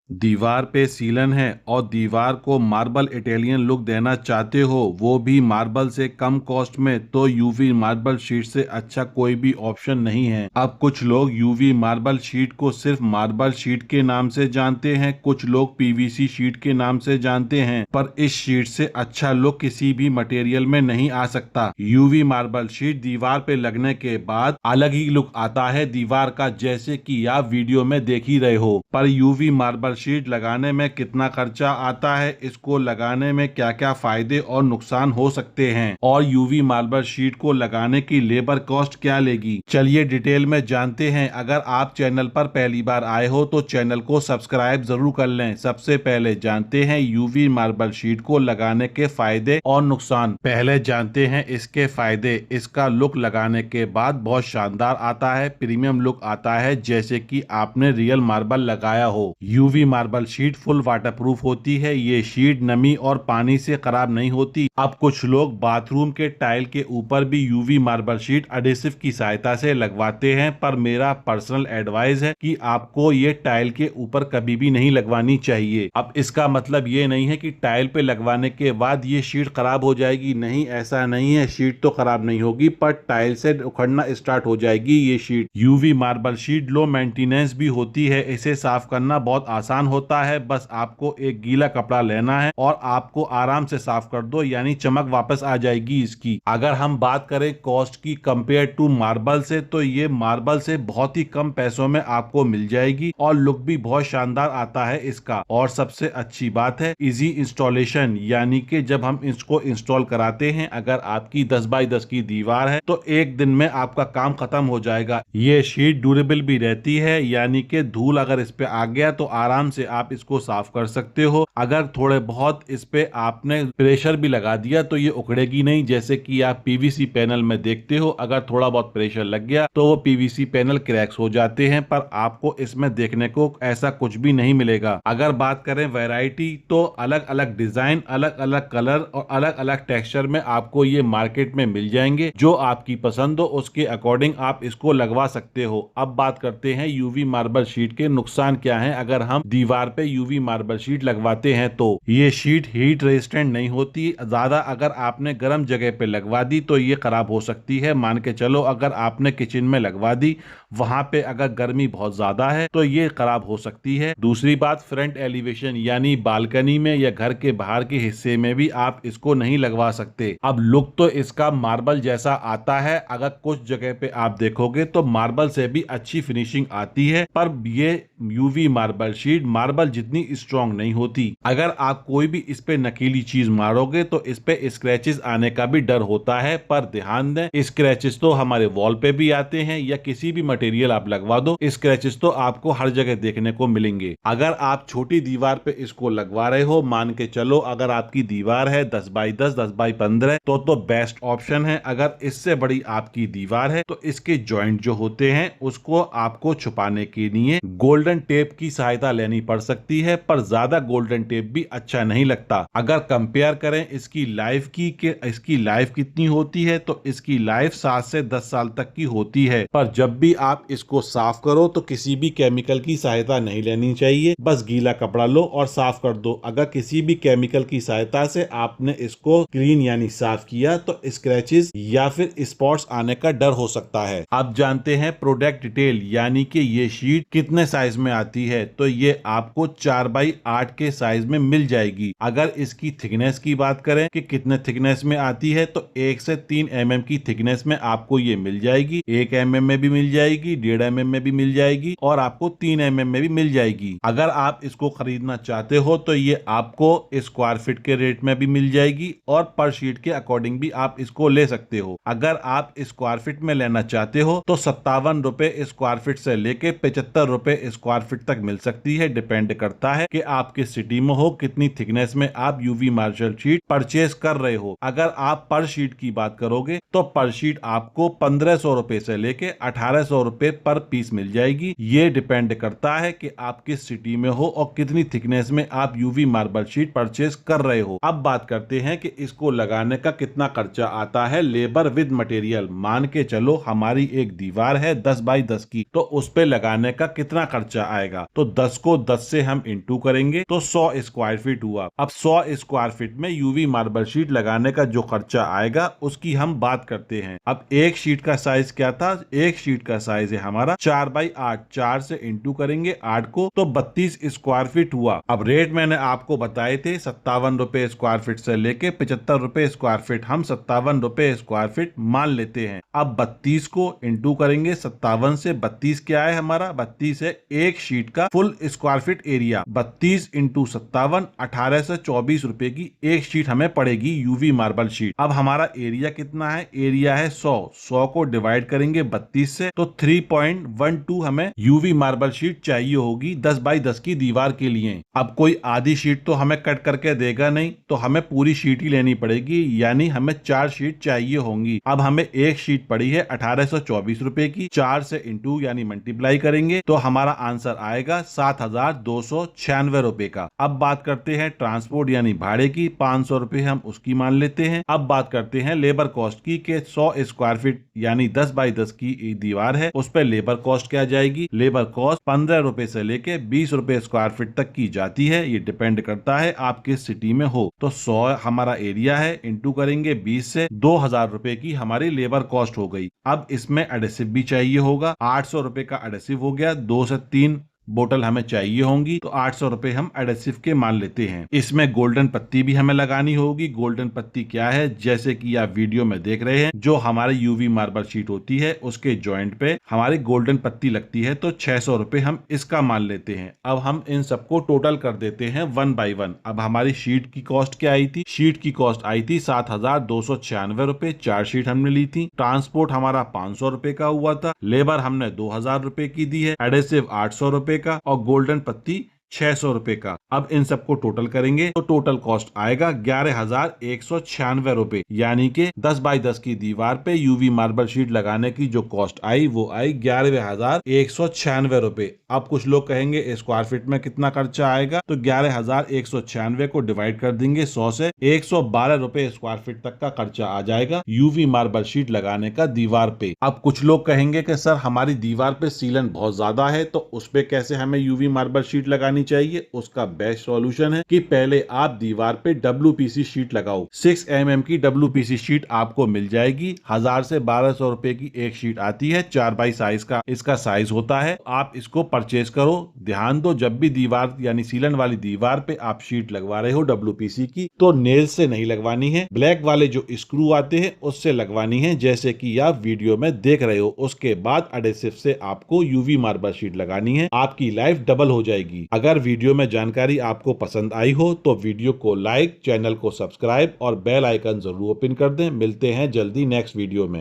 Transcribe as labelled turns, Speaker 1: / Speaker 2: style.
Speaker 1: दीवार पे सीलन है और दीवार को मार्बल इटालियन लुक देना चाहते हो, वो भी मार्बल से कम कॉस्ट में, तो यूवी मार्बल शीट से अच्छा कोई भी ऑप्शन नहीं है। अब कुछ लोग यूवी मार्बल शीट को सिर्फ मार्बल शीट के नाम से जानते हैं, कुछ लोग पीवीसी शीट के नाम से जानते हैं, पर इस शीट से अच्छा लुक किसी भी मटेरियल में नहीं आ सकता। यूवी मार्बल शीट दीवार पे लगने के बाद अलग ही लुक आता है दीवार का, जैसे कि आप वीडियो में देख ही रहे हो। पर यूवी मार्बल शीट लगाने में कितना खर्चा आता है, इसको लगाने में क्या क्या फायदे और नुकसान हो सकते हैं, और यूवी मार्बल शीट को लगाने की लेबर कॉस्ट क्या लेगी, चलिए डिटेल में जानते हैं। अगर आप चैनल पर पहली बार आए हो तो चैनल को सब्सक्राइब जरूर कर लें। सबसे पहले जानते हैं यूवी मार्बल शीट को लगाने के फायदे और नुकसान। पहले जानते हैं इसके फायदे। इसका लुक लगाने के बाद बहुत शानदार आता है, प्रीमियम लुक आता है, जैसे कि आपने रियल मार्बल लगाया हो। UV marble sheet full waterproof होती है। ये शीट नमी और पानी से खराब नहीं होती। अब कुछ लोग बाथरूम के टाइल के ऊपर भी यूवी मार्बल शीट एडहेसिव की सहायता से लगवाते हैं, पर मेरा पर्सनल एडवाइस है कि आपको ये टाइल के ऊपर कभी भी नहीं लगवानी चाहिए। अब इसका मतलब ये नहीं है कि टाइल पे लगवाने के बाद ये शीट खराब हो जाएगी, नहीं, ऐसा नहीं है। शीट तो खराब नहीं होगी, पर टाइल से उखड़ना स्टार्ट हो जाएगी ये sheet. UV marble sheet low maintenance भी होती है, इसे साफ करना बहुत आसान होता है। बस आपको एक गीला कपड़ा लेना है और आपको आराम से साफ कर दो, यानी चमक वापस आ जाएगी इसकी। अगर हम बात करें कॉस्ट की कंपेयर टू मार्बल से, तो ये मार्बल से बहुत ही कम पैसों में आपको मिल जाएगी और लुक भी बहुत शानदार आता है इसका। और सबसे अच्छी बात है इजी इंस्टॉलेशन, यानी कि जब हम इसको इंस्टॉल कराते हैं, अगर आपकी 10 बाई 10 की दीवार है तो एक दिन में आपका काम खत्म हो जाएगा। ये शीट ड्यूरेबल भी रहती है, यानी कि धूल अगर इस पे आ गया तो आराम से आप इसको साफ कर सकते हो। अगर थोड़े बहुत इस पे आपने प्रेशर भी लगा दिया तो ये उखड़ेगी नहीं, जैसे कि आप पीवीसी पैनल में देखते हो, अगर थोड़ा बहुत प्रेशर लग गया तो वो पीवीसी पैनल क्रैक्स हो जाते हैं, पर आपको इसमें देखने को ऐसा कुछ भी नहीं मिलेगा। अगर बात करें वैरायटी, तो अलग अलग डिजाइन, अलग अलग कलर और अलग अलग टेक्सचर में आपको ये मार्केट में मिल जाएंगे। जो आपकी पसंद हो उसके अकॉर्डिंग आप इसको लगवा सकते हो। अब बात करते हैं यूवी मार्बल शीट के नुकसान क्या हैं। अगर हम दीवार पे यूवी मार्बल शीट लगवाते हैं तो ये शीट हीट रेजिस्टेंट नहीं होती। ज्यादा अगर आपने गर्म जगह पे लगवा दी तो ये खराब हो सकती है। मान के चलो अगर आपने किचन में लगवा दी, वहां पे अगर गर्मी बहुत ज्यादा है तो ये खराब हो सकती है। दूसरी बात, फ्रंट एलिवेशन यानी बालकनी में या घर के बाहर के हिस्से में भी आप इसको नहीं लगवा सकते। अब लुक तो इसका मार्बल जैसा आता है, अगर कुछ जगह पे आप देखोगे तो मार्बल से भी अच्छी फिनिशिंग आती है, पर ये यूवी मार्बल शीट मार्बल जितनी स्ट्रॉन्ग नहीं होती। अगर आप कोई भी इस पे नकीली चीज मारोगे तो इस पे स्क्रैचेस आने का भी डर होता है, पर ध्यान दें स्क्रैचेस तो हमारे वॉल पे भी आते हैं, या किसी भी मटेरियल आप लगवा दो, स्क्रैचेस तो आपको हर जगह देखने को मिलेंगे। अगर आप छोटी दीवार पे इसको लगवा रहे हो, मान के चलो अगर आपकी दीवार है 10 बाई 10, 10 बाई 15, तो बेस्ट ऑप्शन है। अगर इससे बड़ी आपकी दीवार है तो इसके जॉइंट जो होते हैं उसको आपको छुपाने के लिए गोल्डन टेप की सहायता लेनी पड़ सकती है, पर ज्यादा गोल्डन टेप भी अच्छा नहीं लगता। अगर कंपेयर करें इसकी लाइफ की कि इसकी लाइफ कितनी होती है, तो इसकी लाइफ 7 से 10 साल तक की होती है, पर जब भी आप इसको साफ करो तो किसी भी केमिकल की सहायता नहीं लेनी चाहिए। बस गीला कपड़ा लो और साफ कर दो। अगर किसी भी केमिकल की सहायता से आपने इसको क्लीन यानी साफ किया तो स्क्रैचेस या फिर स्पॉट्स आने का डर हो सकता है। अब जानते हैं प्रोडक्ट डिटेल, यानी कि ये शीट कितने साइज में आती है। तो ये आपको 4 बाई 8 के साइज में मिल जाएगी। अगर इसकी थिकनेस की बात करें कि कितने थिकनेस में आती है, तो 1 से 3 mm की थिकनेस में आपको ये मिल जाएगी। 1 mm में भी मिल जाएगी, 1.5 mm में भी मिल जाएगी और आपको 3 mm में भी मिल जाएगी। अगर आप इसको खरीदना चाहते हो तो ये आपको स्क्वायर फीट के रेट में भी मिल जाएगी और पर शीट के अकॉर्डिंग भी आप इसको ले सकते हो। अगर आप स्क्वायर फीट में लेना चाहते हो तो 57 रुपए स्क्वायर फीट से लेके 75 रुपए स्क्वायर फीट तक मिल सकती है। डिपेंड करता है कि आप किस सिटी में हो, कितनी थिकनेस में आप यूवी मार्बल शीट परचेज कर रहे हो। अगर आप पर शीट की बात करोगे तो पर शीट आपको 1500 रुपए से लेके 1800 रुपए पर पीस मिल जाएगी। ये डिपेंड करता है कि आप किस सिटी में हो और कितनी थिकनेस में आप यूवी मार्बल शीट परचेज कर रहे हो। अब बात करते हैं कि इसको लगाने का कितना खर्चा आता है, लेबर विद मटेरियल। मान के चलो हमारी एक दीवार है 10 बाई 10 की, तो उस पे लगाने का कितना खर्चा खर्चा आएगा। तो 10 को 10 से हम इंटू करेंगे तो 100 स्क्वायर फीट हुआ। अब 100 स्क्वायर फीट में यूवी मार्बल शीट लगाने का जो खर्चा आएगा उसकी हम बात करते हैं। अब एक शीट का साइज क्या था, एक शीट का साइज है हमारा 4x8, 4 से इंटू करेंगे 8 को तो 32 स्क्वायर फीट हुआ। अब रेट मैंने आपको बताए थे 57 रुपए स्क्वायर फीट से लेके 75 रुपए स्क्वायर फीट, हम 57 रुपए स्क्वायर फीट मान लेते हैं। अब 32 को इंटू करेंगे 57 से, 32 क्या है हमारा, 32 है एक शीट का full square feet area. 32 into 57, 1824 रुपए की एक शीट हमें पड़ेगी यूवी मार्बल शीट। अब हमारा एरिया कितना है, एरिया है 100 को डिवाइड करेंगे 32 से तो 3.12 हमें यूवी मार्बल शीट चाहिए होगी 10x10 की दीवार के लिए। अब कोई आधी शीट तो हमें कट करके देगा नहीं, तो हमें पूरी शीट ही लेनी पड़ेगी, यानी हमें 4 शीट चाहिए होंगी। अब हमें एक शीट पड़ी है 1824 रुपए की, 4 से इंटू यानी मल्टीप्लाई करेंगे तो हमारा आंसर आएगा 7296 रुपए का। अब बात करते हैं ट्रांसपोर्ट यानी भाड़े की, 500 रुपए हम उसकी मान लेते हैं। अब बात करते हैं लेबर कॉस्ट की कि 100 स्क्वायर फीट यानी 10x10 की दीवार है, उस पर लेबर कॉस्ट क्या जाएगी। लेबर कॉस्ट 15 रुपए से लेके 20 रुपए स्क्वायर फीट तक की जाती है, ये डिपेंड करता है आप किस सिटी में हो। तो 100 हमारा एरिया है, इंटू करेंगे 20 से, 2000 रुपए की हमारी लेबर कॉस्ट हो गई। अब इसमें एडेसिव भी चाहिए होगा, 800 रुपए का एडेसिव हो गया, 2 से 3 बोतल हमें चाहिए होंगी तो 800 रुपए हम एडेसिव के मान लेते हैं। इसमें गोल्डन पत्ती भी हमें लगानी होगी। गोल्डन पत्ती क्या है, जैसे कि आप वीडियो में देख रहे हैं, जो हमारी यूवी मार्बल शीट होती है उसके जॉइंट पे हमारी गोल्डन पत्ती लगती है, तो 600 रुपए हम इसका मान लेते हैं। अब हम इन सबको टोटल कर देते हैं 1 बाई 1। अब हमारी शीट की कॉस्ट क्या आई थी, शीट की कॉस्ट आई थी 7296 रुपए, 4 शीट हमने ली थी। ट्रांसपोर्ट हमारा 500 रुपए का हुआ था, लेबर हमने 2000 रुपए की दी है, एडेसिव 800 रुपए का और गोल्डन पत्ती 600 रुपए का। अब इन सबको टोटल करेंगे तो टोटल कॉस्ट आएगा 11196 रुपए, यानी कि 10x10 की दीवार पे यूवी मार्बल शीट लगाने की जो कॉस्ट आई वो आई 11196 रुपए। अब कुछ लोग कहेंगे स्क्वायर फीट में कितना खर्चा आएगा, तो 11196 को डिवाइड कर देंगे 100 से, 112 रुपए स्क्वायर फीट तक का खर्चा आ जाएगा यूवी मार्बल शीट लगाने का दीवार पे। अब कुछ लोग कहेंगे कि सर हमारी दीवार पे सीलन बहुत ज्यादा है, तो उस पे कैसे हमें यूवी मार्बल शीट लगानी चाहिए। उसका बेस्ट सॉल्यूशन है कि पहले आप दीवार पे WPC शीट लगाओ। 6 mm की WPC शीट आपको मिल जाएगी, 1000 से 1200 रुपए की एक शीट आती है, 4x साइज का इसका साइज होता है। आप इसको परचेज करो। ध्यान दो, जब भी दीवार यानी सीलन वाली दीवार पे आप शीट लगवा रहे हो WPC की, तो नेल से नहीं लगवानी है, ब्लैक वाले जो स्क्रू आते हैं उससे लगवानी है, जैसे कि आप वीडियो में देख रहे हो। उसके बाद एडेसिव से आपको यूवी मार्बल शीट लगानी है, आपकी लाइफ डबल हो जाएगी। अगर वीडियो में जानकारी आपको पसंद आई हो तो वीडियो को लाइक, चैनल को सब्सक्राइब और बेल आइकन जरूर ओपन कर दें। मिलते हैं जल्दी नेक्स्ट वीडियो में।